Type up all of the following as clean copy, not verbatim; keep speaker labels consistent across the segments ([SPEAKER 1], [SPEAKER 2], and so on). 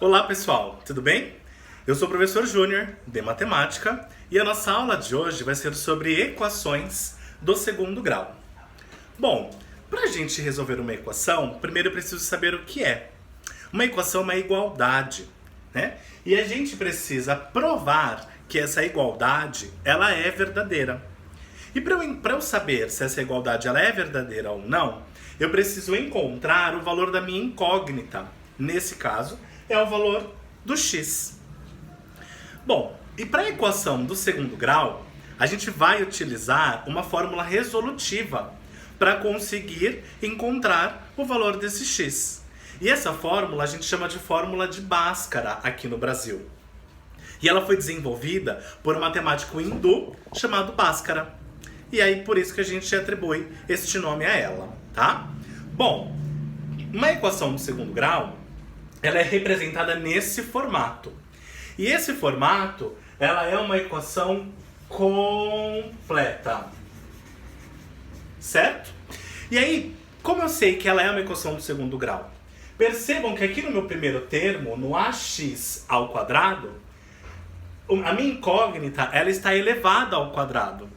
[SPEAKER 1] Olá pessoal, tudo bem? Eu sou o professor Júnior de Matemática e a nossa aula de hoje vai ser sobre equações do segundo grau. Bom, para a gente resolver uma equação, primeiro eu preciso saber o que é. Uma equação é uma igualdade, né? E a gente precisa provar que essa igualdade ela é verdadeira. E para eu saber se essa igualdade ela é verdadeira ou não, eu preciso encontrar o valor da minha incógnita. Nesse caso, é o valor do x. Bom, e para a equação do segundo grau, a gente vai utilizar uma fórmula resolutiva para conseguir encontrar o valor desse x. E essa fórmula a gente chama de fórmula de Bhaskara aqui no Brasil. E ela foi desenvolvida por um matemático hindu chamado Bhaskara. E aí por isso que a gente atribui este nome a ela, tá? Bom, uma equação do segundo grau, ela é representada nesse formato. E esse formato, ela é uma equação completa. Certo? E aí, como eu sei que ela é uma equação do segundo grau? Percebam que aqui no meu primeiro termo, no ax ao quadrado, a minha incógnita, ela está elevada ao quadrado.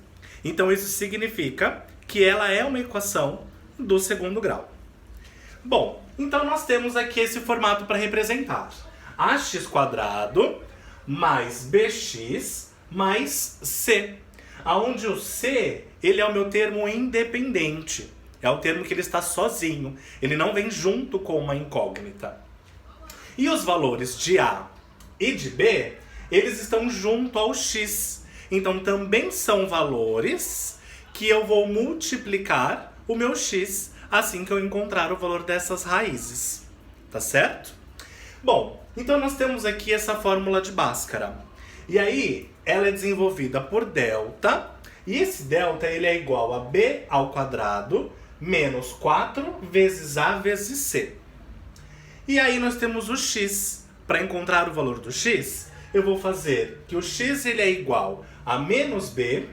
[SPEAKER 1] Então isso significa que ela é uma equação do segundo grau. Bom, então nós temos aqui esse formato para representar. Ax quadrado mais bx mais c. Onde o c, ele é o meu termo independente. É o termo que ele está sozinho. Ele não vem junto com uma incógnita. E os valores de a e de b, eles estão junto ao x. Então também são valores que eu vou multiplicar o meu x assim que eu encontrar o valor dessas raízes. Tá certo? Bom, então nós temos aqui essa fórmula de Bhaskara. E aí, ela é desenvolvida por delta. E esse delta ele é igual a b ao quadrado menos 4 vezes a vezes c. E aí nós temos o x. Para encontrar o valor do x, eu vou fazer que o x ele é igual a menos b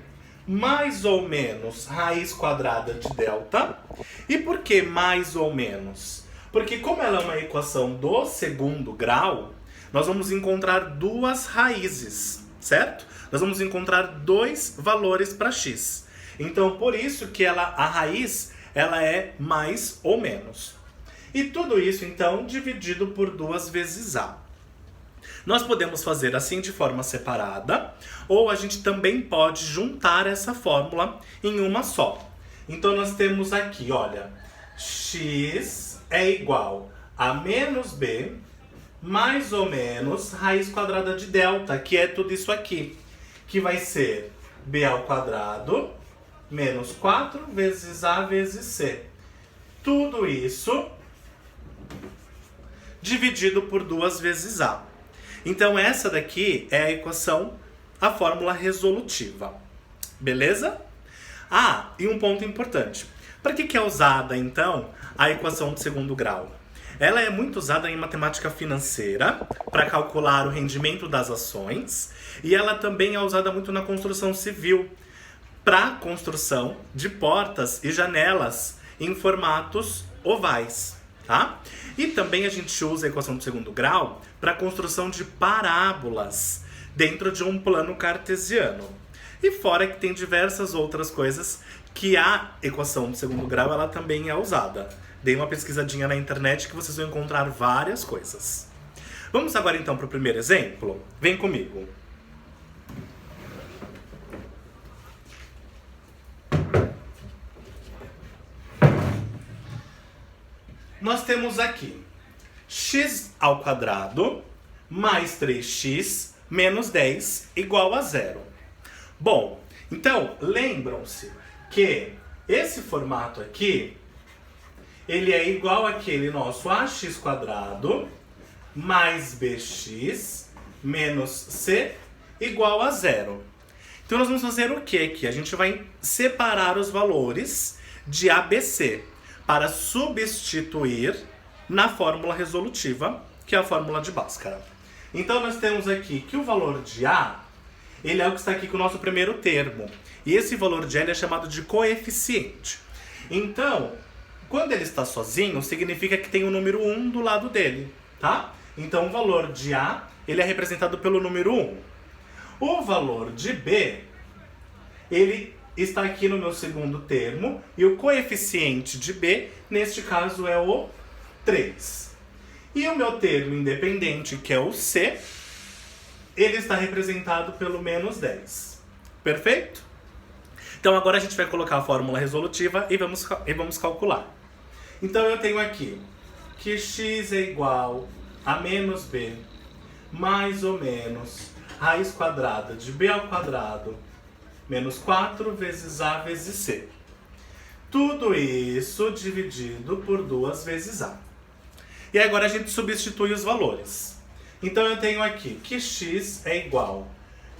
[SPEAKER 1] mais ou menos raiz quadrada de delta. E por que mais ou menos? Porque como ela é uma equação do segundo grau, nós vamos encontrar duas raízes, certo? Nós vamos encontrar dois valores para x. Então, por isso que a raiz ela é mais ou menos. E tudo isso, então, dividido por 2 vezes a. Nós podemos fazer assim de forma separada, ou a gente também pode juntar essa fórmula em uma só. Então nós temos aqui, olha, x é igual a menos b mais ou menos raiz quadrada de delta, que é tudo isso aqui, que vai ser b ao quadrado menos 4 vezes a vezes c. Tudo isso dividido por 2 vezes a. Então essa daqui é a equação, a fórmula resolutiva. Beleza? Ah, e um ponto importante. Para que é usada, então, a equação de segundo grau? Ela é muito usada em matemática financeira, para calcular o rendimento das ações, e ela também é usada muito na construção civil, para construção de portas e janelas em formatos ovais. Tá? E também a gente usa a equação do segundo grau para a construção de parábolas dentro de um plano cartesiano. E fora que tem diversas outras coisas que a equação do segundo grau ela também é usada. Dei uma pesquisadinha na internet que vocês vão encontrar várias coisas. Vamos agora então para o primeiro exemplo? Vem comigo. Nós temos aqui x ao quadrado mais 3x menos 10 igual a 0. Bom, então lembram-se que esse formato aqui, ele é igual àquele nosso ax quadrado mais bx menos c igual a 0. Então nós vamos fazer o que aqui? A gente vai separar os valores de ABC para substituir na fórmula resolutiva, que é a fórmula de Bhaskara. Então nós temos aqui que o valor de A, ele é o que está aqui com o nosso primeiro termo. E esse valor de L é chamado de coeficiente. Então, quando ele está sozinho, significa que tem o número 1 do lado dele, tá? Então o valor de A, ele é representado pelo número 1. O valor de B, ele está aqui no meu segundo termo, e o coeficiente de B, neste caso, é o 3. E o meu termo independente, que é o C, ele está representado pelo menos 10. Perfeito? Então agora a gente vai colocar a fórmula resolutiva e vamos calcular. Então eu tenho aqui que x é igual a menos b mais ou menos raiz quadrada de b ao quadrado menos 4 vezes a vezes c. Tudo isso dividido por 2 vezes a. E agora a gente substitui os valores. Então eu tenho aqui que x é igual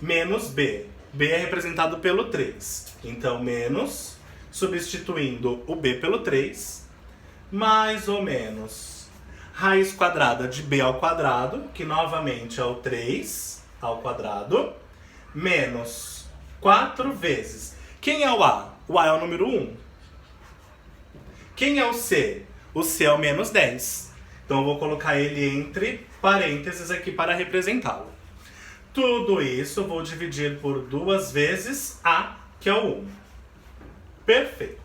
[SPEAKER 1] a menos b. B é representado pelo 3. Então menos, substituindo o b pelo 3, mais ou menos raiz quadrada de b ao quadrado, que novamente é o 3 ao quadrado, menos 4 vezes. Quem é o A? O A é o número 1. Quem é o C? O C é o menos 10. Então eu vou colocar ele entre parênteses aqui para representá-lo. Tudo isso eu vou dividir por 2 vezes A, que é o 1. Perfeito.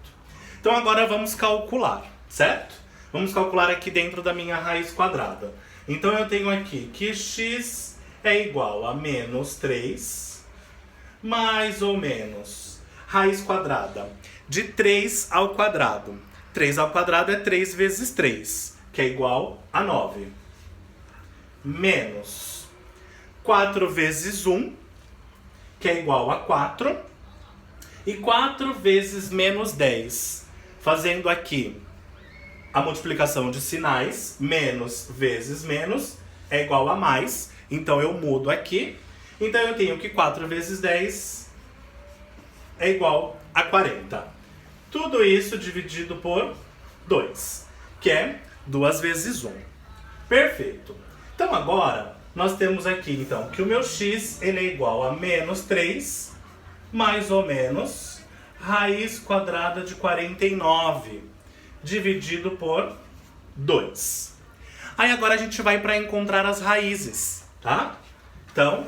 [SPEAKER 1] Então agora vamos calcular, certo? Vamos calcular aqui dentro da minha raiz quadrada. Então eu tenho aqui que x é igual a menos 3, mais ou menos raiz quadrada de 3 ao quadrado. 3 ao quadrado é 3 vezes 3, que é igual a 9. Menos 4 vezes 1, que é igual a 4. E 4 vezes menos 10. Fazendo aqui a multiplicação de sinais, menos vezes menos é igual a mais. Então eu mudo aqui. Então eu tenho que 4 vezes 10 é igual a 40. Tudo isso dividido por 2, que é 2 vezes 1. Perfeito. Então agora nós temos aqui então que o meu x ele é igual a menos 3 mais ou menos raiz quadrada de 49 dividido por 2. Aí agora a gente vai para encontrar as raízes, tá? Então,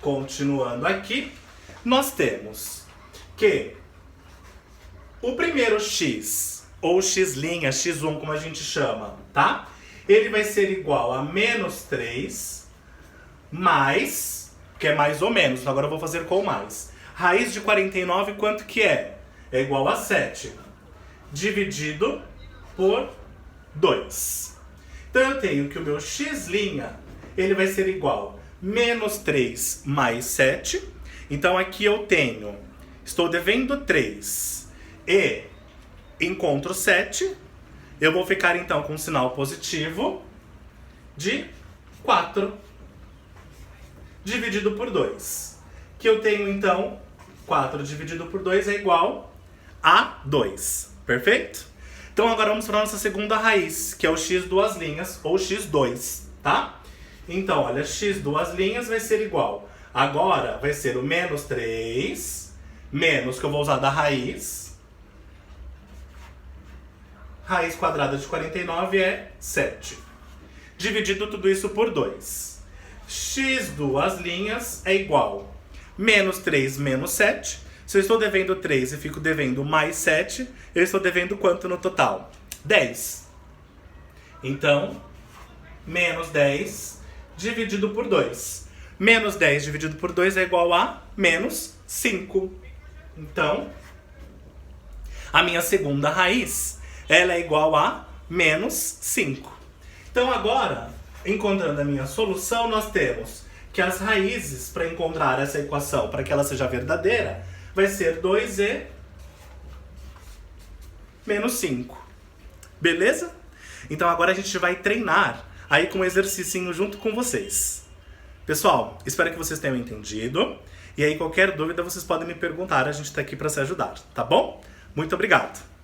[SPEAKER 1] continuando aqui, nós temos que o primeiro x, ou x', x1 como a gente chama, tá? Ele vai ser igual a menos 3 mais, que é mais ou menos, agora eu vou fazer com mais. Raiz de 49, quanto que é? É igual a 7, dividido por 2. Então eu tenho que o meu x', ele vai ser igual a menos 3 mais 7. Então aqui eu tenho, estou devendo 3 e encontro 7. Eu vou ficar então com um sinal positivo de 4, dividido por 2. Que eu tenho então 4 dividido por 2 é igual a 2. Perfeito? Então agora vamos para a nossa segunda raiz, que é o x duas linhas, ou x2, tá? Então, olha, x duas linhas vai ser igual. Agora vai ser o menos 3, menos, que eu vou usar da raiz. Raiz quadrada de 49 é 7. Dividido tudo isso por 2. X duas linhas é igual menos 3 menos 7. Se eu estou devendo 3 e fico devendo mais 7, eu estou devendo quanto no total? 10. Então, menos 10 dividido por 2. Menos 10 dividido por 2 é igual a menos 5. Então, a minha segunda raiz, ela é igual a menos 5. Então agora, encontrando a minha solução, nós temos que as raízes para encontrar essa equação, para que ela seja verdadeira, vai ser 2e menos 5. Beleza? Então agora a gente vai treinar aí com um exercício junto com vocês. Pessoal, espero que vocês tenham entendido. E aí qualquer dúvida vocês podem me perguntar, a gente está aqui para se ajudar, tá bom? Muito obrigado!